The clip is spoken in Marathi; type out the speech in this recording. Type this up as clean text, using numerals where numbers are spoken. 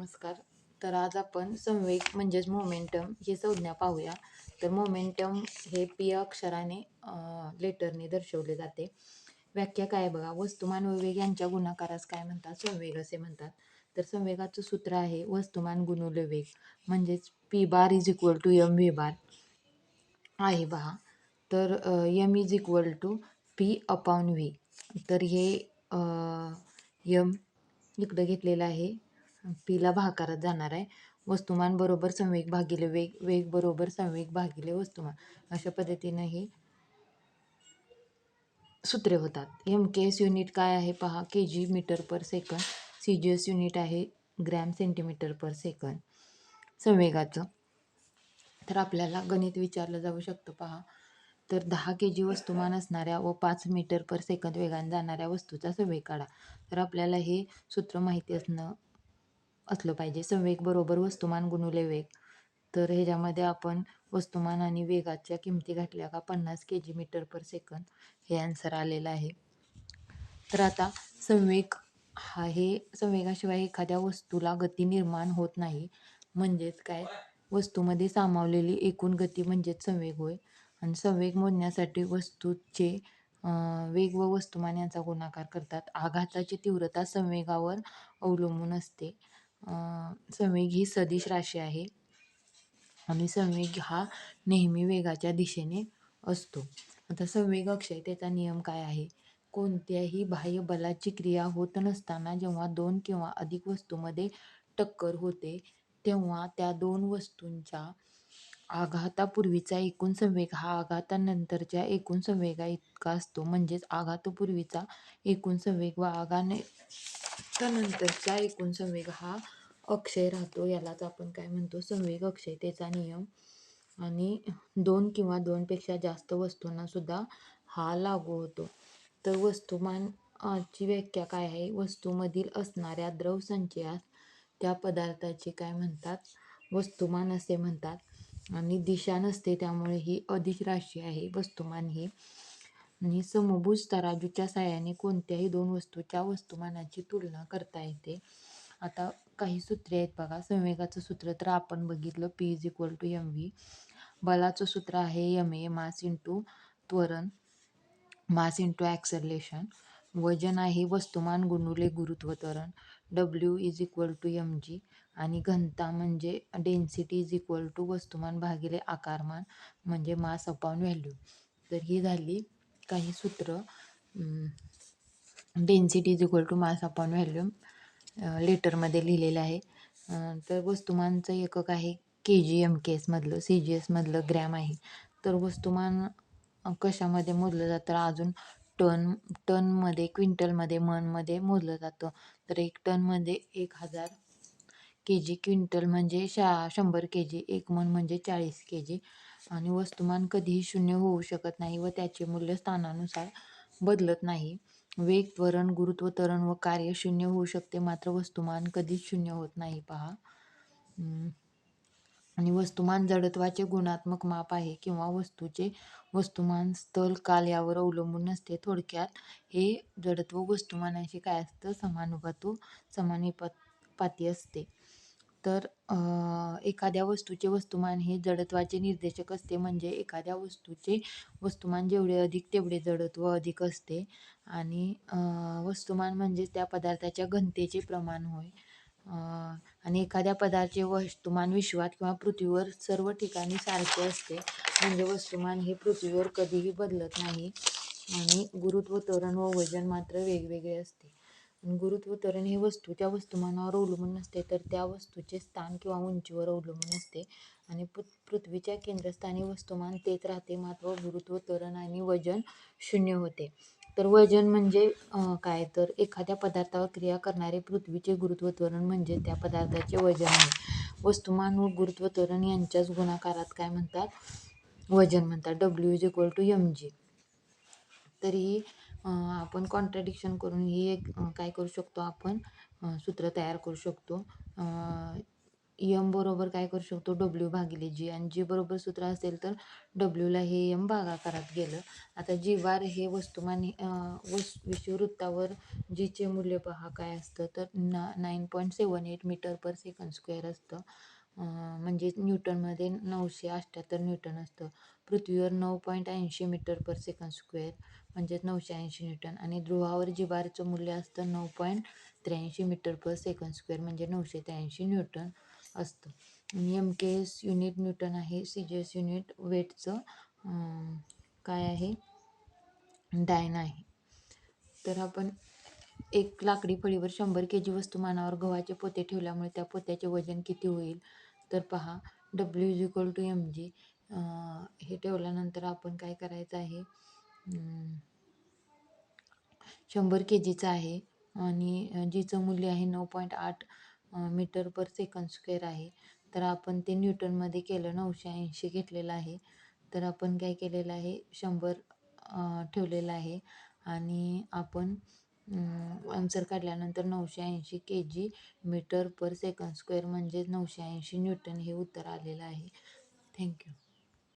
नमस्कार. तर आज आपण संवेग म्हणजेच मोमेंटम ही संज्ञा पाहूया. तर मोमेंटम हे पी अक्षराने लेटरने दर्शवले जाते. व्याख्या काय आहे बघा, वस्तुमान व वेग यांच्या गुणाकारास काय म्हणतात? संवेग असे म्हणतात. तर संवेगाचं सूत्र आहे वस्तुमान गुणुले वेग, म्हणजेच P bar is equal to M V bar आहे पहा. तर M is equal to P upon V. तर हे यम इकडं घेतलेलं आहे, पीला भागाकारात जाणार आहे. वस्तुमान बरोबर संवेग भागिले वेग, वेग बरोबर संवेग भागिले वस्तुमान, अशा पद्धतीनं हे सूत्रे होतात. एम के एस युनिट काय आहे पहा, K G metre per second. C G S unit आहे ग्रॅम सेंटीमीटर पर सेकंद संवेगाचं. तर आपल्याला गणित विचारलं जाऊ शकतं पहा. तर 10 के जी वस्तुमान असणाऱ्या व 5 मीटर पर सेकंद वेगाने जाणाऱ्या वस्तूचा संवेग काढा. तर आपल्याला हे सूत्र माहिती असलं पाहिजे. संवेग बरोबर वस्तुमान गुणुले वेग. तर ह्याच्यामध्ये आपण वस्तुमान आणि वेगाच्या किमती घातल्या का 50 के जी मीटर पर सेकंद हे आन्सर आलेलं आहे. तर आता संवेग हे संवेगाशिवाय एखाद्या वस्तूला गती निर्माण होत नाही. म्हणजेच काय, वस्तूमध्ये सामावलेली एकूण गती म्हणजेच संवेग होय. आणि संवेग मोजण्यासाठी वस्तूचे वेग व वस्तुमान यांचा गुणाकार करतात. आघाताची तीव्रता संवेगावर अवलंबून असते. संवेग ही सदिश राशी आहे आणि संवेग हा नेहमी वेगाच्या दिशेने असतो. आता संवेग अक्षयतेचा नियम काय आहे? कोणत्याही बाह्य बलाची क्रिया होत नसताना जेव्हा दोन किंवा अधिक वस्तूंमध्ये टक्कर होते, तेव्हा त्या दोन वस्तूंच्या आघातापूर्वीचा एकूण संवेग हा आघातानंतरच्या एकूण संवेगा इतका असतो. म्हणजेच आघातापूर्वीचा एकूण संवेग व आघातानंतरचा एकूण संवेग हा अक्षय राहतो. यालाच आपण काय म्हणतो? संवेग अक्षयतेचा नियम. आणि दोन किंवा दोनपेक्षा जास्त वस्तूंना सुद्धा हा लागू होतो. तर वस्तुमान ची व्याख्या काय आहे? वस्तूमधील असणाऱ्या द्रव संचयास त्या पदार्थाचे काय म्हणतात? वस्तुमान असे म्हणतात. आणि दिशा नसते, त्यामुळे ही अदिश राशी आहे वस्तुमान ही. आणि समभुज तराजूच्या साहाय्याने कोणत्याही दोन वस्तूच्या वस्तुमानाची तुलना करता येते. आता काही सूत्रे आहेत बघा. संवेगाचं सूत्र तर आपण बघितलं, P is equal to M V. बलाचं सूत्र आहे एम ए, मास इंटू त्वरण, मास इंटू ॲक्सलरेशन. वजन आहे वस्तुमान गुणुले गुरुत्व त्वरण, W is equal to M G. आणि घनता म्हणजे डेन्सिटी इज इक्वल टू वस्तुमान भागिले आकारमान म्हणजे मास अपॉन व्हॅल्यू. तर ही झाली काही सूत्र. Density is equal to mass upon volume लेटरमध्ये लिहिलेलं आहे. तर वस्तुमानचं एकक आहे के जी एम के एसमधलं, सी जी एसमधलं ग्रॅम आहे. तर वस्तुमान कशामध्ये मोजलं जातं? अजून टनमध्ये, क्विंटलमध्ये, मनमध्ये मोजलं जातं. तर एक टनमध्ये 1000 के जी, क्विंटल म्हणजे 100 के जी, एक मन म्हणजे 40 के जी. आणि वस्तुमान कधीही शून्य होऊ शकत नाही व त्याचे मूल्य स्थानानुसार बदलत नाही. वेग, त्वरण, गुरुत्व त्वरण व कार्य शून्य होऊ शकते, मात्र वस्तुमान कधीच शून्य होत नाही पहा. आणि वस्तुमान जडत्वाचे गुणात्मक माप आहे किंवा वस्तूचे वस्तुमान स्थल काल यावर अवलंबून नसते. थोडक्यात हे जडत्व वस्तुमानाशी काय असतं? समानुपाती असते. तर एखाद्या वस्तूचे वस्तुमान हे जडत्वाचे निर्देशक असते. म्हणजे एखाद्या वस्तूचे वस्तुमान जेवढे अधिक तेवढे जडत्व अधिक असते. आणि वस्तुमान म्हणजे त्या पदार्थाच्या घनतेचे प्रमाण होय. आणि एखाद्या पदार्थाचे वस्तुमान विश्वात किंवा पृथ्वीवर सर्व ठिकाणी सारखे असते. म्हणजे वस्तुमान हे पृथ्वीवर कधीही बदलत नाही. आणि गुरुत्व त्वरण व वजन मात्र वेगवेगळे असते. गुरुत्व त्वरण हे वस्तूच्या वस्तुमानावर अवलंबून नसते, तर त्या वस्तूचे स्थान किंवा उंचीवर अवलंबून असते. आणि पृथ्वीच्या केंद्रस्थानी वस्तुमान तेच राहते, मात्र गुरुत्व त्वरण आणि वजन शून्य होते. तर वजन म्हणजे काय? तर एखाद्या पदार्थावर क्रिया करणारे पृथ्वीचे गुरुत्व त्वरण म्हणजे त्या पदार्थाचे वजन आहे. वस्तुमान व गुरुत्व त्वरण यांच्याच गुणाकारात काय म्हणतात? वजन म्हणतात. W is equal to M G. तरीही आपण कॉन्ट्रॅडिक्शन करून ही एक काय करू शकतो? आपण सूत्र तयार करू शकतो. यम बरोबर काय करू शकतो, डब्ल्यू भागिले जी, आणि जी बरोबर सूत्र असेल तर डब्ल्यूला हे यम भागाकारात गेलं. आता जीवार हे वस्तुमान विषुववृत्तावर जीचे मूल्य पहा काय असतं, तर 9.78 मीटर पर सेकंड स्क्वेअर असतं. म्हणजे न्यूटनमध्ये 978 न्यूटन असतं. पृथ्वीवर 9.80 मीटर पर सेकंड स्क्वेअर म्हणजेच 980 न्यूटन, आणि ध्रुवावर जीवारचं मूल्य असतं 9.83 मीटर पर सेकंड स्क्वेअर म्हणजे 983 न्यूटन असतं. आणि एम के एस युनिट न्यूटन आहे. सी जी एस युनिट वेटचं काय आहे, डायन आहे. तर आपण एक लाकडी फळीवर 100 kg वस्तुमानावर गव्हाचे पोते ठेवल्यामुळे त्या पोत्याचे वजन किती होईल, तर पहा W is equal to M G. हे ठेवल्यानंतर आपण काय करायचं आहे, 100 kgचं आहे आणि जीचं मूल्य आहे 9.8 मीटर पर सेकंड स्क्वेअर आहे. तर आपण ते न्यूटनमध्ये केलं, 980 घेतलेलं आहे. तर आपण काय केलेलं आहे, 100 ठेवलेलं आहे आणि आपण आन्सर काढल्यानंतर 980 kg मीटर पर सेकंड स्क्वेअर म्हणजे 980 न्यूटन हे उत्तर आलेलं आहे. थँक्यू.